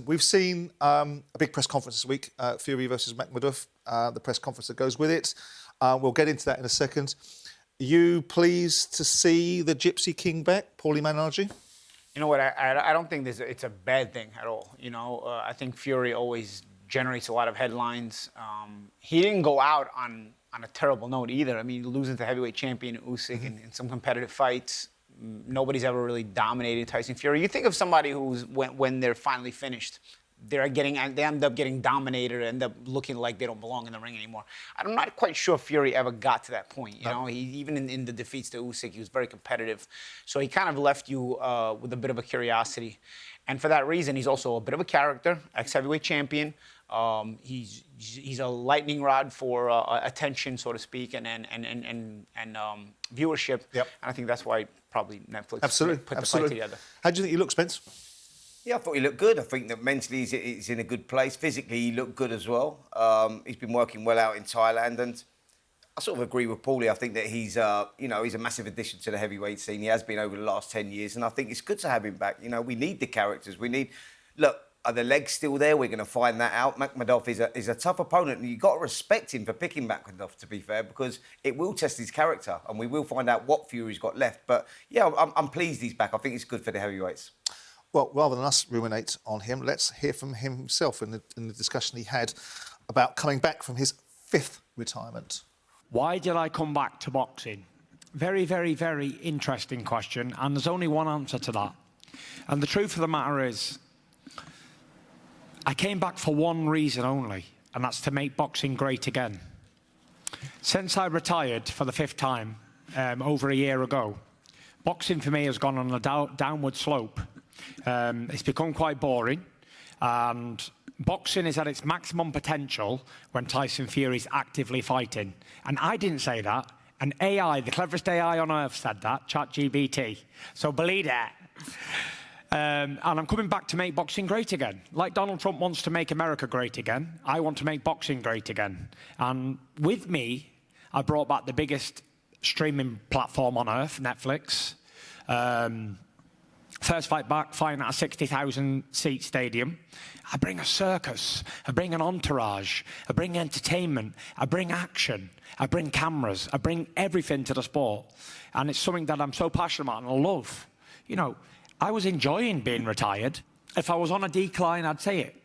Listen, we've seen a big press conference this week, Fury versus Makhmudov, the press conference that goes with it. We'll get into that in a second. Are you pleased to see the Gypsy King back, Paulie Malignaggi? You know what? I don't think it's a bad thing at all. You know, I think Fury always generates a lot of headlines. He didn't go out on a terrible note either. I mean, losing to heavyweight champion Usyk in some competitive fights. Nobody's ever really dominated Tyson Fury. You think of somebody who's when they're finally finished, they end up getting dominated, end up looking like they don't belong in the ring anymore. I'm not quite sure Fury ever got to that point. You know, even in the defeats to Usyk, he was very competitive. So he kind of left you with a bit of a curiosity. And for that reason, he's also a bit of a character, ex-heavyweight champion. He's a lightning rod for attention, so to speak, and viewership. Yep. And I think that's why probably Netflix put the fight together. How do you think he looks, Spence? Yeah, I thought he looked good. I think that mentally he's in a good place. Physically, he looked good as well. He's been working well out in Thailand, and I sort of agree with Paulie. I think that he's a massive addition to the heavyweight scene. He has been over the last 10 years, and I think it's good to have him back. You know, we need the characters. Look, are the legs still there? We're going to find that out. Makhmudov is a tough opponent, and you've got to respect him for picking Makhmudov, to be fair, because it will test his character, and we will find out what Fury's got left. But, yeah, I'm pleased he's back. I think it's good for the heavyweights. Well, rather than us ruminate on him, let's hear from him himself in the discussion he had about coming back from his 5th retirement. Why did I come back to boxing? Very, very, very interesting question, and there's only one answer to that. And the truth of the matter is, I came back for one reason only, and that's to make boxing great again. Since I retired for the 5th time, over a year ago, boxing for me has gone on a downward slope. It's become quite boring, and boxing is at its maximum potential when Tyson Fury is actively fighting. And I didn't say that. An AI, the cleverest AI on earth, said that, ChatGPT. So believe that. And I'm coming back to make boxing great again. Like Donald Trump wants to make America great again, I want to make boxing great again. And with me, I brought back the biggest streaming platform on earth, Netflix. First fight back, fighting at a 60,000-seat stadium. I bring a circus, I bring an entourage, I bring entertainment, I bring action, I bring cameras, I bring everything to the sport. And it's something that I'm so passionate about and I love. You know, I was enjoying being retired. If I was on a decline, I'd say it.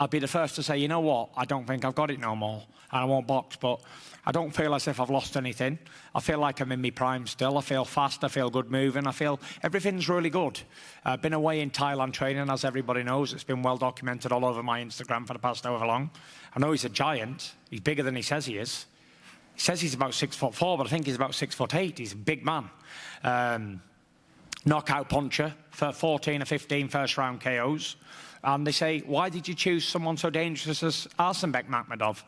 I'd be the first to say, you know what, I don't think I've got it no more, and I won't box, but I don't feel as if I've lost anything. I feel like I'm in my prime still. I feel fast, I feel good moving, I feel everything's really good. I've been away in Thailand training, as everybody knows. It's been well documented all over my Instagram for the past however long. I know he's a giant. He's bigger than he says he is. He says he's about 6'4", but I think he's about 6'8". He's a big man. Knockout puncher for 14 or 15 first-round KOs. And they say, why did you choose someone so dangerous as Arslanbek Makhmudov?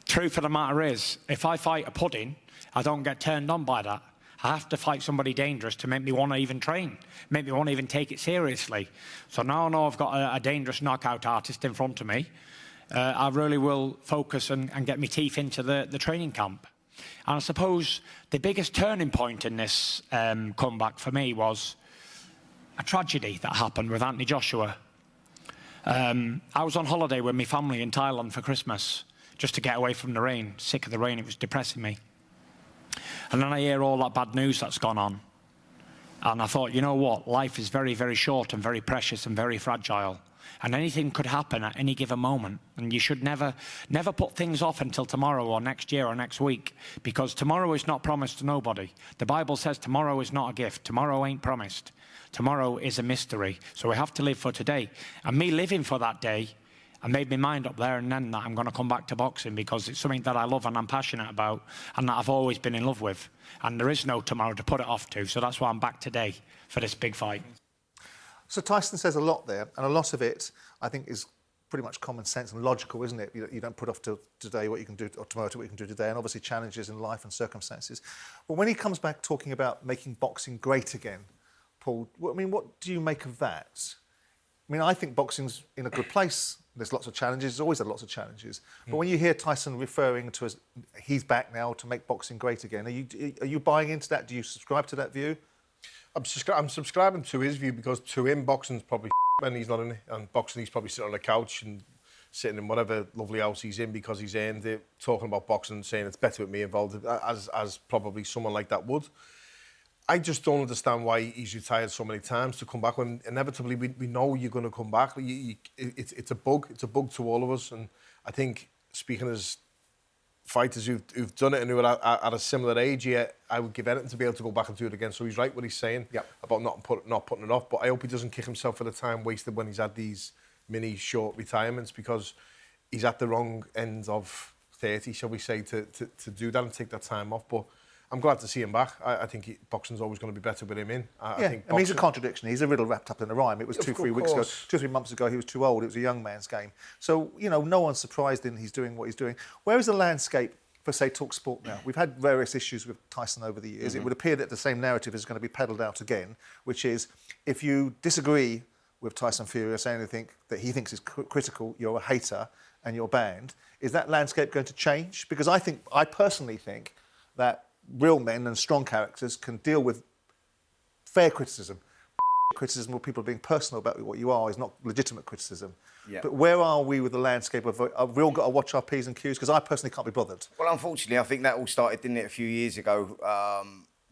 Truth of the matter is, if I fight a pudding, I don't get turned on by that. I have to fight somebody dangerous to make me want to even train, make me want to even take it seriously. So now I know I've got a dangerous knockout artist in front of me. I really will focus and get my teeth into the training camp. And I suppose the biggest turning point in this comeback for me was a tragedy that happened with Anthony Joshua. I was on holiday with my family in Thailand for Christmas, just to get away from the rain. Sick of the rain, it was depressing me. And then I hear all that bad news that's gone on. And I thought, you know what, life is very, very short and very precious and very fragile. And anything could happen at any given moment. And you should never put things off until tomorrow or next year or next week, because tomorrow is not promised to nobody. The Bible says tomorrow is not a gift. Tomorrow ain't promised. Tomorrow is a mystery. So we have to live for today. And me living for that day, I made my mind up there and then that I'm going to come back to boxing because it's something that I love and I'm passionate about and that I've always been in love with. And there is no tomorrow to put it off to. So that's why I'm back today for this big fight. So Tyson says a lot there, and a lot of it, I think, is pretty much common sense and logical, isn't it? You don't put off till today what you can do, or tomorrow to what you can do today, and obviously challenges in life and circumstances. But when he comes back talking about making boxing great again, Paul, I mean, what do you make of that? I mean, I think boxing's in a good place. There's lots of challenges. There's always had lots of challenges. But when you hear Tyson referring to he's back now to make boxing great again, are you buying into that? Do you subscribe to that view? I'm subscribing to his view because to him, boxing's probably when he's not in it. And boxing, he's probably sitting on the couch and sitting in whatever lovely house he's in because he's earned it, talking about boxing and saying it's better with me involved, as probably someone like that would. I just don't understand why he's retired so many times to come back when inevitably we know you're going to come back. It's a bug. It's a bug to all of us. And I think, speaking as fighters who've done it and who are at a similar age, I would give anything to be able to go back and do it again. So he's right what he's saying about not putting it off. But I hope he doesn't kick himself for the time wasted when he's had these mini short retirements, because he's at the wrong end of 30, shall we say, to do that and take that time off. But I'm glad to see him back. I think boxing's always going to be better with him in. I think I mean, he's a contradiction. He's a riddle wrapped up in a rhyme. It was 2-3 weeks ago, 2-3 months ago, he was too old. It was a young man's game. So, you know, no one's surprised in he's doing what he's doing. Where is the landscape for, say, talkSPORT now? We've had various issues with Tyson over the years. It would appear that the same narrative is going to be peddled out again, which is if you disagree with Tyson Fury or say anything that he thinks is critical, you're a hater and you're banned. Is that landscape going to change? Because I personally think that real men and strong characters can deal with fair criticism. Criticism where people are being personal about what you are is not legitimate criticism. Yeah. But where are we with the landscape of we all got to watch our P's and Q's? Because I personally can't be bothered. Well, unfortunately, I think that all started, didn't it, a few years ago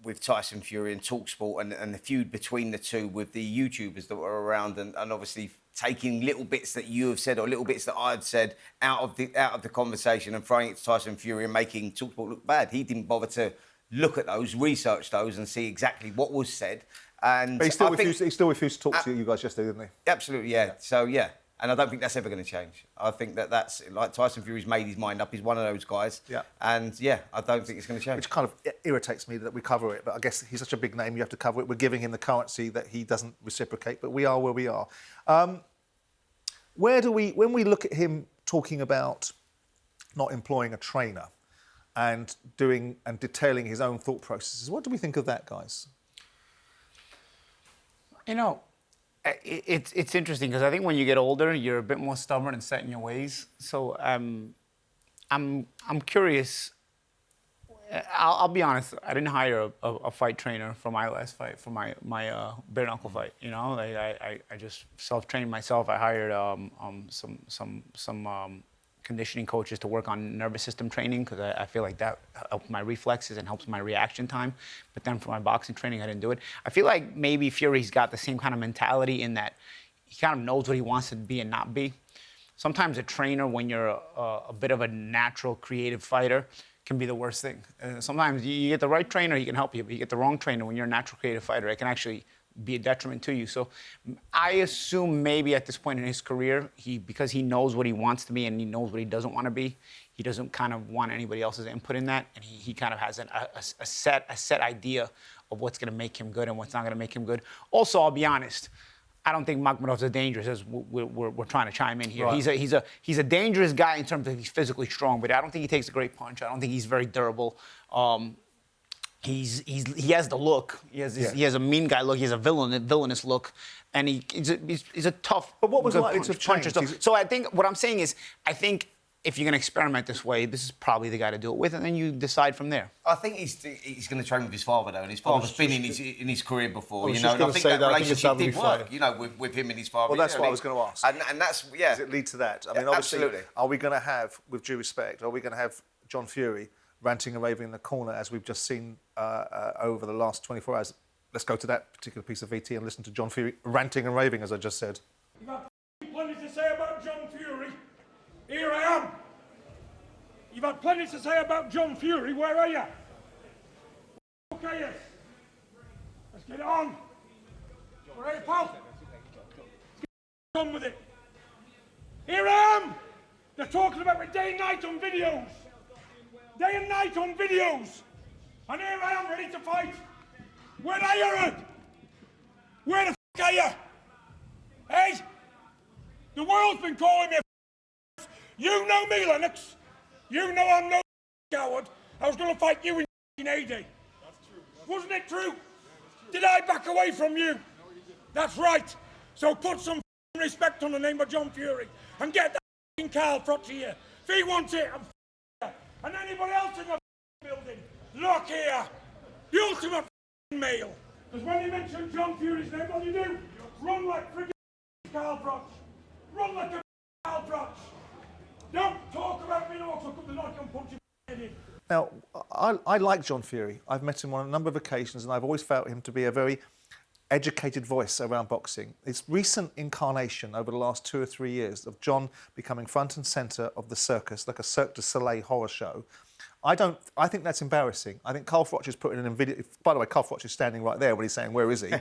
with Tyson Fury and talkSPORT and the feud between the two with the YouTubers that were around and obviously taking little bits that you have said or little bits that I've said out of the conversation and throwing it to Tyson Fury and making talkSPORT look bad. He didn't bother to look at those, research those, and see exactly what was said. And but he still refused to talk to you guys yesterday, didn't he? Absolutely, yeah. So yeah, and I don't think that's ever going to change. I think that's like Tyson Fury's made his mind up. He's one of those guys. Yeah. And yeah, I don't think it's going to change. Which kind of irritates me that we cover it, but I guess he's such a big name, you have to cover it. We're giving him the currency that he doesn't reciprocate, but we are where we are. When we look at him talking about not employing a trainer and detailing his own thought processes, what do we think of that, guys? You know, it's interesting because I think when you get older, you're a bit more stubborn and set in your ways. So I'm curious. I'll be honest. I didn't hire a fight trainer for my last fight, for my bare knuckle fight. You know, like I just self-trained myself. I hired some conditioning coaches to work on nervous system training because I feel like that helps my reflexes and helps my reaction time. But then for my boxing training, I didn't do it. I feel like maybe Fury's got the same kind of mentality in that he kind of knows what he wants to be and not be. Sometimes a trainer, when you're a bit of a natural creative fighter, can be the worst thing. Sometimes you get the right trainer, he can help you, but you get the wrong trainer when you're a natural creative fighter, it can actually be a detriment to you. So I assume maybe at this point in his career, because he knows what he wants to be and he knows what he doesn't want to be, he doesn't kind of want anybody else's input in that, and he kind of has a set idea of what's going to make him good and what's not going to make him good. Also, I'll be honest, I don't think Makhmudov's as dangerous as we're trying to chime in here. Right. He's a dangerous guy in terms of he's physically strong, but I don't think he takes a great punch. I don't think he's very durable. He has the look. He has a mean guy look. He has a villainous look, and he's a tough. But what was likely to have changed? So I think what I'm saying is, I think if you're going to experiment this way, this is probably the guy to do it with, and then you decide from there. I think he's going to train with his father though, and his father's been in his career before, you know. And I think that relationship did work, you know, with him and his father. Well, that's what I was going to ask. And that's Does it lead to that? I mean, obviously, absolutely. Are we going to have, with due respect, are we going to have John Fury ranting and raving in the corner as we've just seen over the last 24 hours? Let's go to that particular piece of VT and listen to John Fury ranting and raving, as I just said. You've had plenty to say about John Fury. Here I am. You've had plenty to say about John Fury. Where are you? Okay, yes. Let's get it on. All right, pal. Let's get on with it. Here I am. They're talking about me day and night on videos. Day and night on videos. And here I am ready to fight. Where are you, Ed? Where the f*** are you? Hey? The world's been calling me a f***. You know me, Lennox. You know I'm no coward. I was going to fight you in 1980. That's true. Wasn't it true? Did I back away from you? No, you didn't. That's right. So put some respect on the name of John Fury and get that Carl Froch here. If he wants it, I'm and anybody else in the building. Look here. The ultimate male. Because when you mention John Fury's name, what do? Run like friggin' Carl Froch. Run like a Carl Froch. Don't talk about me, no, so come to knock and punch your head in. Now, I like John Fury. I've met him on a number of occasions, and I've always felt him to be a very educated voice around boxing. His recent incarnation over the last 2 or 3 years of John becoming front and centre of the circus, like a Cirque du Soleil horror show, I think that's embarrassing. I think Carl Froch is putting in a video. By the way, Carl Froch is standing right there when he's saying, "Where is he?"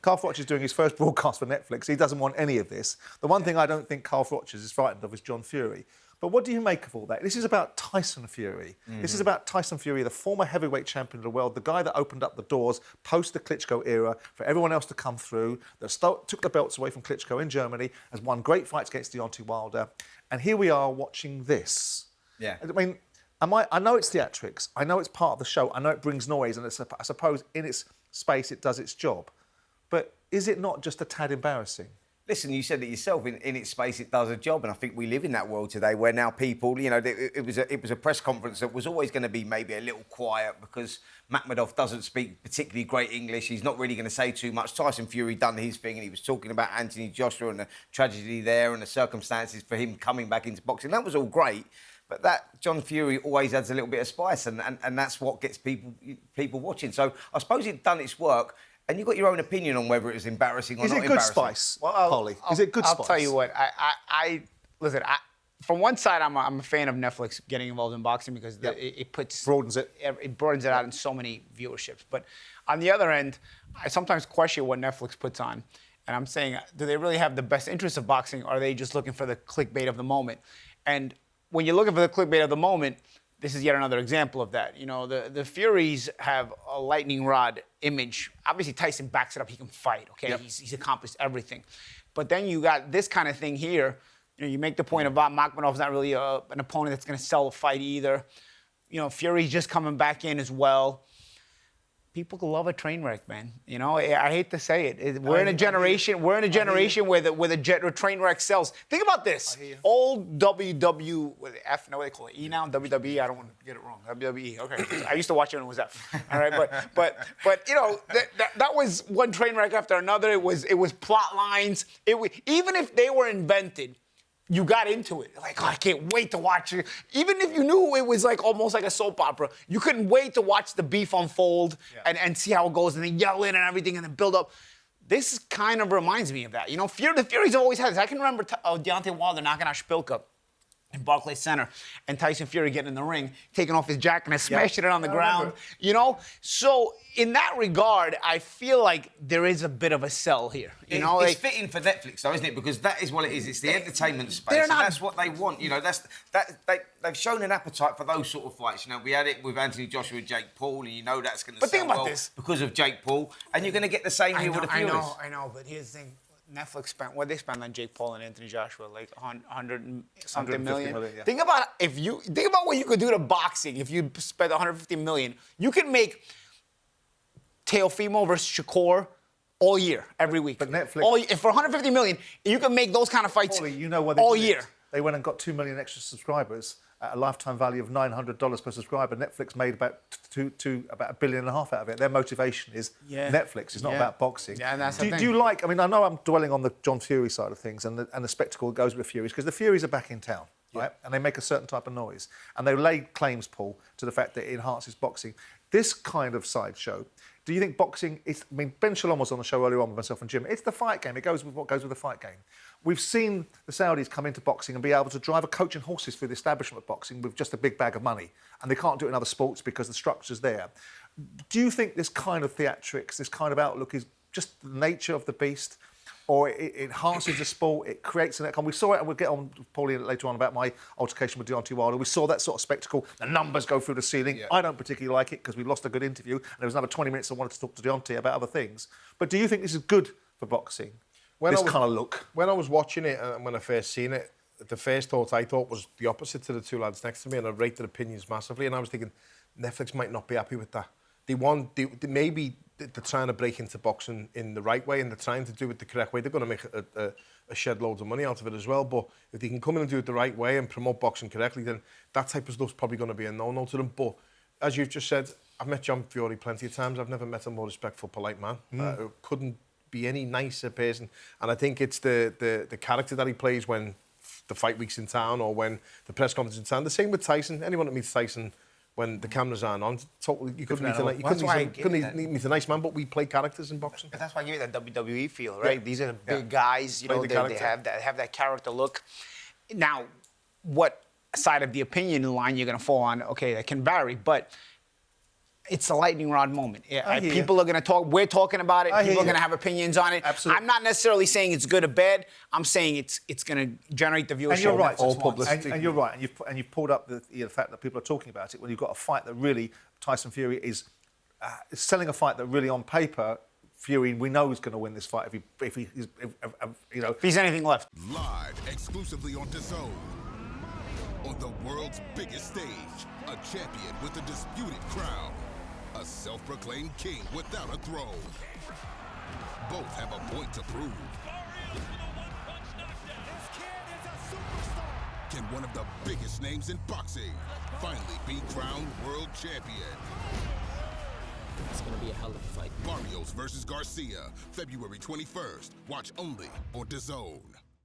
Carl Froch is doing his first broadcast for Netflix. He doesn't want any of this. The one thing I don't think Carl Froch is frightened of is John Fury. But what do you make of all that? This is about Tyson Fury. This is about Tyson Fury, the former heavyweight champion of the world, the guy that opened up the doors post the Klitschko era for everyone else to come through, that took the belts away from Klitschko in Germany, has won great fights against Deontay Wilder. And here we are watching this. Yeah. I mean, I know it's theatrics. I know it's part of the show. I know it brings noise. And I suppose in its space, it does its job. But is it not just a tad embarrassing? Listen, you said it yourself. In its space, it does a job, and I think we live in that world today, where now people, you know, it was a press conference that was always going to be maybe a little quiet because Makhmudov doesn't speak particularly great English. He's not really going to say too much. Tyson Fury done his thing, and he was talking about Anthony Joshua and the tragedy there and the circumstances for him coming back into boxing. That was all great, but that John Fury always adds a little bit of spice, and that's what gets people watching. So I suppose it's done its work. And you've got your own opinion on whether it was embarrassing or not embarrassing. Is it good spice, Polly? Is it good spice? I'll tell you what. Listen. From one side, I'm a fan of Netflix getting involved in boxing because it broadens it out in so many viewerships. But on the other end, I sometimes question what Netflix puts on, and I'm saying, do they really have the best interest of boxing? Or are they just looking for the clickbait of the moment? And when you're looking for the clickbait of the moment, this is yet another example of that. You know, the Furies have a lightning rod image. Obviously, Tyson backs it up. He can fight, okay? Yep. He's accomplished everything. But then you got this kind of thing here. You know, you make the point about Makhmudov's not really an opponent that's going to sell a fight either. You know, Fury's just coming back in as well. People love a train wreck, man. You know, I hate to say it. We're in a generation where the train wreck sells. Think about this. Old WW, what F? No, what they call it? E now? WWE? I don't want to get it wrong. WWE. Okay. I used to watch it when it was F. All right, but you know, that was one train wreck after another. It was plot lines. Even if they were invented, you got into it. Like, oh, I can't wait to watch it. Even if you knew it was like almost like a soap opera, you couldn't wait to watch the beef unfold and see how it goes and then yell in and everything and then build up. This kind of reminds me of that. You know, the Furies have always had this. I can remember Deontay Wilder knocking out Szpilka in Barclays Center and Tyson Fury getting in the ring, taking off his jacket and smashing it on the ground. You know? So in that regard, I feel like there is a bit of a sell here. It's fitting for Netflix, though, isn't it? Because that is what it is. It's the entertainment space, and that's what they want. You know, they've shown an appetite for those sort of fights. You know, we had it with Anthony Joshua and Jake Paul, and you know that's going to sell well because of Jake Paul, and you're going to get the same here with the Furies. I know, but here's the thing. Netflix spent what they spent on Jake Paul and Anthony Joshua, like 100 and something million. Yeah. Think about what you could do to boxing if you spent 150 million. You could make Teofimo versus Shakur all year, every week. But Netflix, for 150 million, you can make those kind of fights Paulie, you know what they all did? year. They went and got 2 million extra subscribers at a lifetime value of $900 per subscriber. Netflix made about $1.5 billion out of it. Their motivation is Netflix. It's not about boxing. Yeah, and that's do you like? I mean, I know I'm dwelling on the John Fury side of things and the spectacle that goes with the Furies because the Furies are back in town, right? And they make a certain type of noise, and they lay claims, Paul, to the fact that it enhances boxing. This kind of sideshow. Do you think boxing is... I mean, Ben Shalom was on the show earlier on with myself and Jim. It's the fight game. It goes with what goes with the fight game. We've seen the Saudis come into boxing and be able to drive a coach and horses through the establishment of boxing with just a big bag of money. And they can't do it in other sports because the structure's there. Do you think this kind of theatrics, this kind of outlook is just the nature of the beast? Or it enhances the sport, it creates an outcome. We saw it, and we'll get on, Paulie, later on about my altercation with Deontay Wilder. We saw that sort of spectacle. The numbers go through the ceiling. Yeah. I don't particularly like it because we lost a good interview. And there was another 20 minutes I wanted to talk to Deontay about other things. But do you think this is good for boxing, kind of look? When I was watching it and when I first seen it, the first thought I thought was the opposite to the two lads next to me, and I rated opinions massively. And I was thinking, Netflix might not be happy with that. Maybe they're trying to break into boxing in the right way and they're trying to do it the correct way. They're going to make a shed loads of money out of it as well. But if they can come in and do it the right way and promote boxing correctly, then that type of stuff's probably going to be a no-no to them. But as you've just said, I've met John Fury plenty of times. I've never met a more respectful, polite man. Couldn't be any nicer person. And I think it's the character that he plays when the fight week's in town or when the press conference is in town. The same with Tyson. Anyone that meets Tyson when the cameras aren't on, totally, you couldn't meet a nice man, but we play characters in boxing. But that's why I give it that WWE feel, right? Yeah. These are the big guys, you Play know, the they have that character look. Now, what side of the opinion line you're going to fall on, okay, that can vary, but it's a lightning rod moment. People are going to talk. We're talking about it. People are going to have opinions on it. Absolutely. I'm not necessarily saying it's good or bad. I'm saying it's going to generate the viewership. And you're right. All publicity. And you're right. And you've pulled up the fact that people are talking about it when you've got a fight that really Tyson Fury is selling a fight that really on paper Fury we know is going to win this fight if he's anything left. Live exclusively on DAZN. On the world's biggest stage, a champion with a disputed crown. A self-proclaimed king without a throne. Both have a point to prove. Can one of the biggest names in boxing finally be crowned world champion? It's going to be a hell of a fight. Barrios versus Garcia, February 21st. Watch only on DAZN.